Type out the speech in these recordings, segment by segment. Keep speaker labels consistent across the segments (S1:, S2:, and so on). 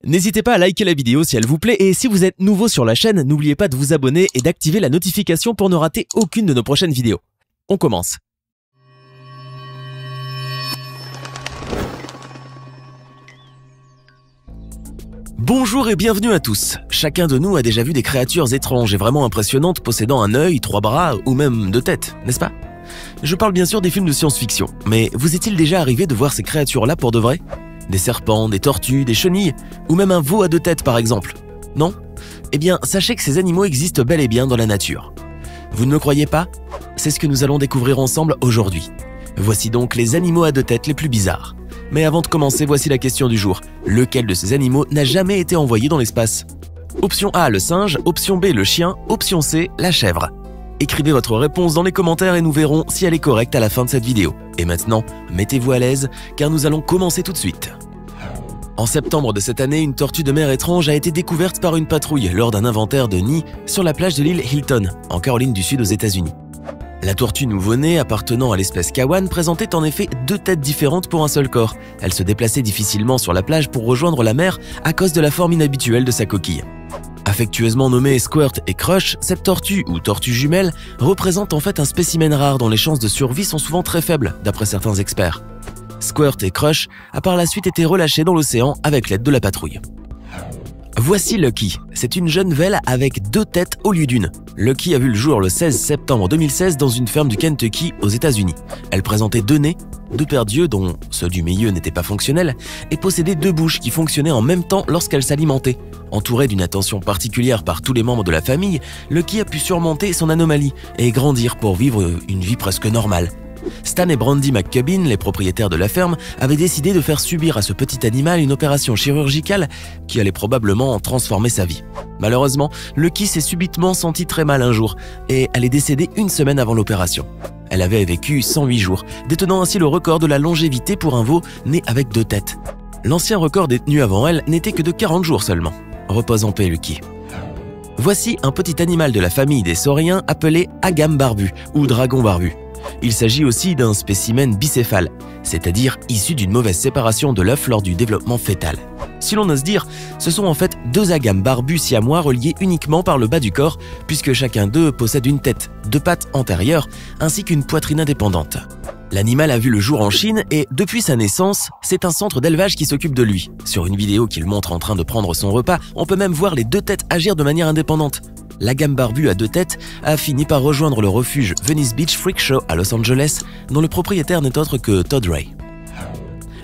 S1: N'hésitez pas à liker la vidéo si elle vous plaît et si vous êtes nouveau sur la chaîne, n'oubliez pas de vous abonner et d'activer la notification pour ne rater aucune de nos prochaines vidéos. On commence. Bonjour et bienvenue à tous. Chacun de nous a déjà vu des créatures étranges et vraiment impressionnantes possédant un œil, 3 bras ou même 2 têtes, n'est-ce pas? Je parle bien sûr des films de science-fiction, mais vous est-il déjà arrivé de voir ces créatures-là pour de vrai? Des serpents, des tortues, des chenilles, ou même un veau à 2 têtes par exemple? Non? Eh bien, sachez que ces animaux existent bel et bien dans la nature. Vous ne me croyez pas? C'est ce que nous allons découvrir ensemble aujourd'hui. Voici donc les animaux à 2 têtes les plus bizarres. Mais avant de commencer, voici la question du jour. Lequel de ces animaux n'a jamais été envoyé dans l'espace? Option A, le singe, option B, le chien, option C, la chèvre. Écrivez votre réponse dans les commentaires et nous verrons si elle est correcte à la fin de cette vidéo. Et maintenant, mettez-vous à l'aise car nous allons commencer tout de suite. En septembre de cette année, une tortue de mer étrange a été découverte par une patrouille lors d'un inventaire de nids sur la plage de l'île Hilton, en Caroline du Sud aux États-Unis. La tortue nouveau-née appartenant à l'espèce Kawan présentait en effet 2 têtes différentes pour un seul corps. Elle se déplaçait difficilement sur la plage pour rejoindre la mer à cause de la forme inhabituelle de sa coquille. Affectueusement nommée Squirt et Crush, cette tortue ou tortue jumelle représente en fait un spécimen rare dont les chances de survie sont souvent très faibles, d'après certains experts. Squirt et Crush a par la suite été relâchés dans l'océan avec l'aide de la patrouille. Voici Lucky. C'est une jeune velle avec 2 têtes au lieu d'une. Lucky a vu le jour le 16 septembre 2016 dans une ferme du Kentucky aux États-Unis. Elle présentait 2 nez, 2 paires d'yeux dont ceux du milieu n'étaient pas fonctionnels et possédait 2 bouches qui fonctionnaient en même temps lorsqu'elle s'alimentait. Entourée d'une attention particulière par tous les membres de la famille, Lucky a pu surmonter son anomalie et grandir pour vivre une vie presque normale. Stan et Brandy McCubbin, les propriétaires de la ferme, avaient décidé de faire subir à ce petit animal une opération chirurgicale qui allait probablement transformer sa vie. Malheureusement, Lucky s'est subitement sentie très mal un jour et elle est décédée 1 semaine avant l'opération. Elle avait vécu 108 jours, détenant ainsi le record de la longévité pour un veau né avec 2 têtes. L'ancien record détenu avant elle n'était que de 40 jours seulement. Repose en paix, Lucky. Voici un petit animal de la famille des sauriens appelé agame barbu ou dragon barbu. Il s'agit aussi d'un spécimen bicéphale, c'est-à-dire issu d'une mauvaise séparation de l'œuf lors du développement fœtal. Si l'on ose dire, ce sont en fait 2 agames barbus siamois reliés uniquement par le bas du corps, puisque chacun d'eux possède une tête, 2 pattes antérieures, ainsi qu'une poitrine indépendante. L'animal a vu le jour en Chine et, depuis sa naissance, c'est un centre d'élevage qui s'occupe de lui. Sur une vidéo qu'il montre en train de prendre son repas, on peut même voir les 2 têtes agir de manière indépendante. L'agame barbu à 2 têtes a fini par rejoindre le refuge Venice Beach Freak Show à Los Angeles, dont le propriétaire n'est autre que Todd Ray.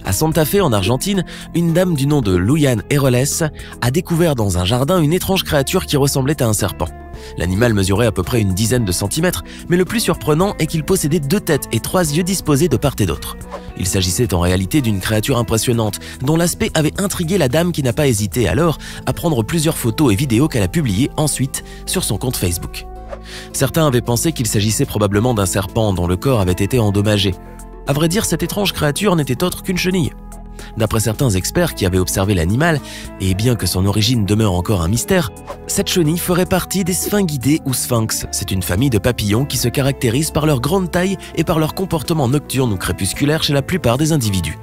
S1: À Santa Fe, en Argentine, une dame du nom de Luyan Heroles a découvert dans un jardin une étrange créature qui ressemblait à un serpent. L'animal mesurait à peu près une dizaine de centimètres, mais le plus surprenant est qu'il possédait 2 têtes et 3 yeux disposés de part et d'autre. Il s'agissait en réalité d'une créature impressionnante, dont l'aspect avait intrigué la dame qui n'a pas hésité alors à prendre plusieurs photos et vidéos qu'elle a publiées ensuite sur son compte Facebook. Certains avaient pensé qu'il s'agissait probablement d'un serpent dont le corps avait été endommagé. À vrai dire, cette étrange créature n'était autre qu'une chenille. D'après certains experts qui avaient observé l'animal, et bien que son origine demeure encore un mystère, cette chenille ferait partie des sphingidae ou sphinx. C'est une famille de papillons qui se caractérisent par leur grande taille et par leur comportement nocturne ou crépusculaire chez la plupart des individus.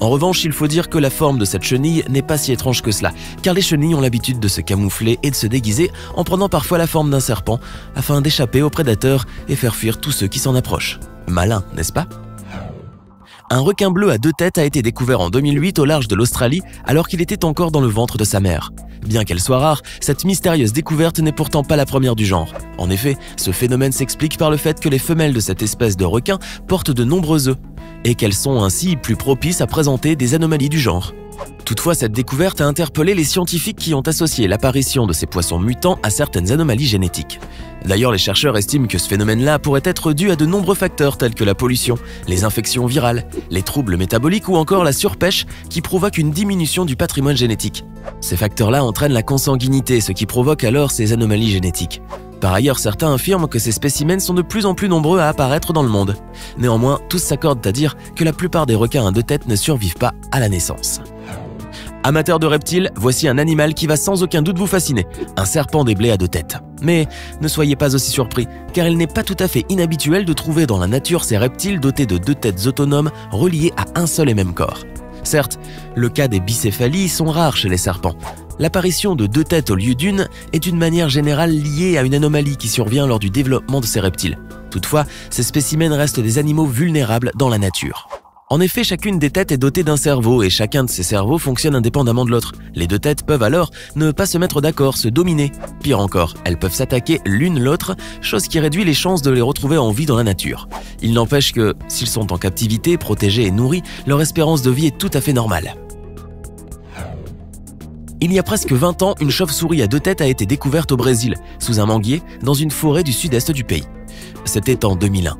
S1: En revanche, il faut dire que la forme de cette chenille n'est pas si étrange que cela, car les chenilles ont l'habitude de se camoufler et de se déguiser en prenant parfois la forme d'un serpent afin d'échapper aux prédateurs et faire fuir tous ceux qui s'en approchent. Malin, n'est-ce pas ? Un requin bleu à 2 têtes a été découvert en 2008 au large de l'Australie alors qu'il était encore dans le ventre de sa mère. Bien qu'elle soit rare, cette mystérieuse découverte n'est pourtant pas la première du genre. En effet, ce phénomène s'explique par le fait que les femelles de cette espèce de requin portent de nombreux œufs et qu'elles sont ainsi plus propices à présenter des anomalies du genre. Toutefois, cette découverte a interpellé les scientifiques qui ont associé l'apparition de ces poissons mutants à certaines anomalies génétiques. D'ailleurs, les chercheurs estiment que ce phénomène-là pourrait être dû à de nombreux facteurs tels que la pollution, les infections virales, les troubles métaboliques ou encore la surpêche qui provoquent une diminution du patrimoine génétique. Ces facteurs-là entraînent la consanguinité, ce qui provoque alors ces anomalies génétiques. Par ailleurs, certains affirment que ces spécimens sont de plus en plus nombreux à apparaître dans le monde. Néanmoins, tous s'accordent à dire que la plupart des requins à 2 têtes ne survivent pas à la naissance. Amateurs de reptiles, voici un animal qui va sans aucun doute vous fasciner, un serpent des blés à 2 têtes. Mais ne soyez pas aussi surpris, car il n'est pas tout à fait inhabituel de trouver dans la nature ces reptiles dotés de 2 têtes autonomes reliées à un seul et même corps. Certes, le cas des bicéphalies sont rares chez les serpents. L'apparition de 2 têtes au lieu d'une est d'une manière générale liée à une anomalie qui survient lors du développement de ces reptiles. Toutefois, ces spécimens restent des animaux vulnérables dans la nature. En effet, chacune des têtes est dotée d'un cerveau et chacun de ces cerveaux fonctionne indépendamment de l'autre. Les 2 têtes peuvent alors ne pas se mettre d'accord, se dominer. Pire encore, elles peuvent s'attaquer l'une l'autre, chose qui réduit les chances de les retrouver en vie dans la nature. Il n'empêche que, s'ils sont en captivité, protégés et nourris, leur espérance de vie est tout à fait normale. Il y a presque 20 ans, une chauve-souris à 2 têtes a été découverte au Brésil, sous un manguier, dans une forêt du sud-est du pays. C'était en 2001.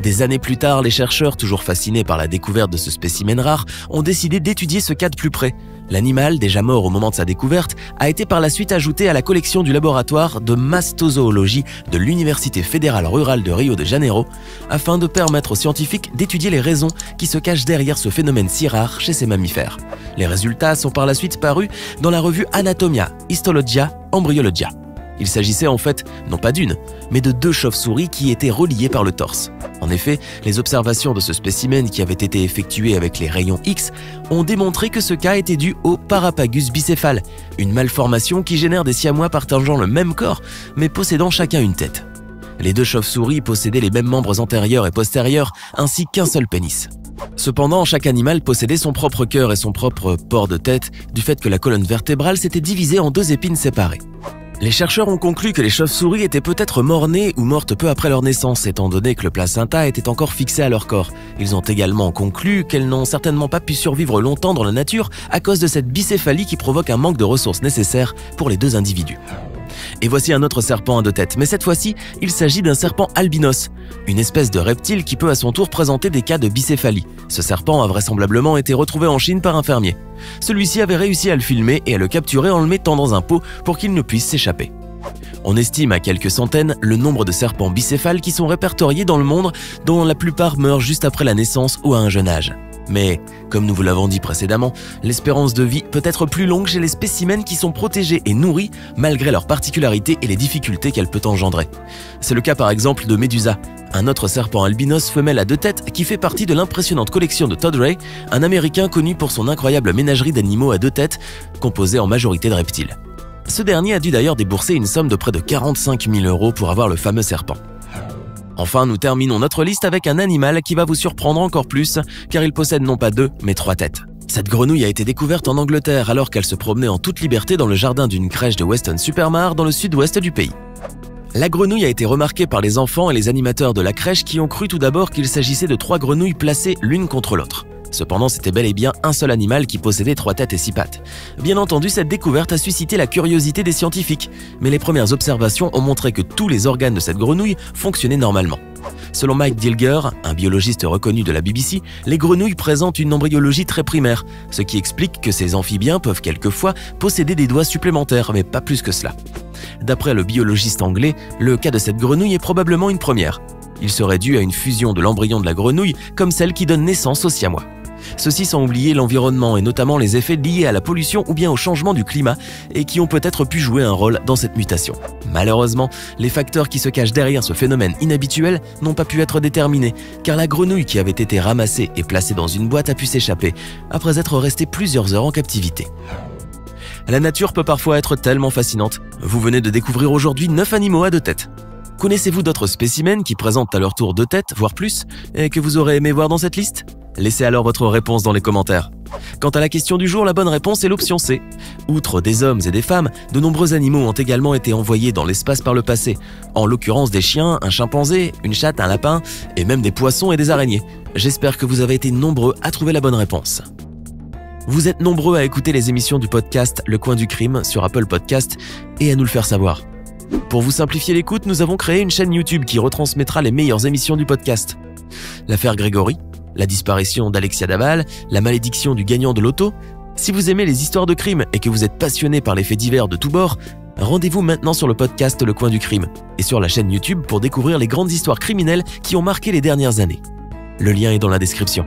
S1: Des années plus tard, les chercheurs, toujours fascinés par la découverte de ce spécimen rare, ont décidé d'étudier ce cas de plus près. L'animal, déjà mort au moment de sa découverte, a été par la suite ajouté à la collection du laboratoire de mastozoologie de l'Université fédérale rurale de Rio de Janeiro, afin de permettre aux scientifiques d'étudier les raisons qui se cachent derrière ce phénomène si rare chez ces mammifères. Les résultats sont par la suite parus dans la revue Anatomia, Histologia, Embryologia. Il s'agissait en fait, non pas d'une, mais de 2 chauves-souris qui étaient reliées par le torse. En effet, les observations de ce spécimen qui avait été effectuées avec les rayons X ont démontré que ce cas était dû au Parapagus bicéphale, une malformation qui génère des siamois partageant le même corps, mais possédant chacun une tête. Les 2 chauves-souris possédaient les mêmes membres antérieurs et postérieurs, ainsi qu'un seul pénis. Cependant, chaque animal possédait son propre cœur et son propre port de tête, du fait que la colonne vertébrale s'était divisée en 2 épines séparées. Les chercheurs ont conclu que les chauves-souris étaient peut-être mort-nées ou mortes peu après leur naissance, étant donné que le placenta était encore fixé à leur corps. Ils ont également conclu qu'elles n'ont certainement pas pu survivre longtemps dans la nature à cause de cette bicéphalie qui provoque un manque de ressources nécessaires pour les 2 individus. Et voici un autre serpent à 2 têtes, mais cette fois-ci, il s'agit d'un serpent albinos, une espèce de reptile qui peut à son tour présenter des cas de bicéphalie. Ce serpent a vraisemblablement été retrouvé en Chine par un fermier. Celui-ci avait réussi à le filmer et à le capturer en le mettant dans un pot pour qu'il ne puisse s'échapper. On estime à quelques centaines le nombre de serpents bicéphales qui sont répertoriés dans le monde, dont la plupart meurent juste après la naissance ou à un jeune âge. Mais, comme nous vous l'avons dit précédemment, l'espérance de vie peut être plus longue chez les spécimens qui sont protégés et nourris malgré leurs particularités et les difficultés qu'elle peut engendrer. C'est le cas par exemple de Médusa, un autre serpent albinos femelle à 2 têtes qui fait partie de l'impressionnante collection de Todd Ray, un Américain connu pour son incroyable ménagerie d'animaux à 2 têtes, composée en majorité de reptiles. Ce dernier a dû d'ailleurs débourser une somme de près de 45 000 € pour avoir le fameux serpent. Enfin, nous terminons notre liste avec un animal qui va vous surprendre encore plus, car il possède non pas 2, mais 3 têtes. Cette grenouille a été découverte en Angleterre alors qu'elle se promenait en toute liberté dans le jardin d'une crèche de Weston-super-Mare dans le sud-ouest du pays. La grenouille a été remarquée par les enfants et les animateurs de la crèche qui ont cru tout d'abord qu'il s'agissait de 3 grenouilles placées l'une contre l'autre. Cependant, c'était bel et bien un seul animal qui possédait 3 têtes et 6 pattes. Bien entendu, cette découverte a suscité la curiosité des scientifiques, mais les premières observations ont montré que tous les organes de cette grenouille fonctionnaient normalement. Selon Mike Dilger, un biologiste reconnu de la BBC, les grenouilles présentent une embryologie très primaire, ce qui explique que ces amphibiens peuvent quelquefois posséder des doigts supplémentaires, mais pas plus que cela. D'après le biologiste anglais, le cas de cette grenouille est probablement une première. Il serait dû à une fusion de l'embryon de la grenouille comme celle qui donne naissance aux siamois. Ceux-ci sans oublier l'environnement et notamment les effets liés à la pollution ou bien au changement du climat et qui ont peut-être pu jouer un rôle dans cette mutation. Malheureusement, les facteurs qui se cachent derrière ce phénomène inhabituel n'ont pas pu être déterminés car la grenouille qui avait été ramassée et placée dans une boîte a pu s'échapper après être restée plusieurs heures en captivité. La nature peut parfois être tellement fascinante. Vous venez de découvrir aujourd'hui 9 animaux à 2 têtes. Connaissez-vous d'autres spécimens qui présentent à leur tour 2 têtes, voire plus, et que vous aurez aimé voir dans cette liste? Laissez alors votre réponse dans les commentaires. Quant à la question du jour, la bonne réponse est l'option C. Outre des hommes et des femmes, de nombreux animaux ont également été envoyés dans l'espace par le passé, en l'occurrence des chiens, un chimpanzé, une chatte, un lapin, et même des poissons et des araignées. J'espère que vous avez été nombreux à trouver la bonne réponse. Vous êtes nombreux à écouter les émissions du podcast Le Coin du Crime sur Apple Podcast et à nous le faire savoir. Pour vous simplifier l'écoute, nous avons créé une chaîne YouTube qui retransmettra les meilleures émissions du podcast. L'affaire Grégory, la disparition d'Alexia Daval, la malédiction du gagnant de l'auto. Si vous aimez les histoires de crime et que vous êtes passionné par les faits divers de tous bords, rendez-vous maintenant sur le podcast Le Coin du Crime et sur la chaîne YouTube pour découvrir les grandes histoires criminelles qui ont marqué les dernières années. Le lien est dans la description.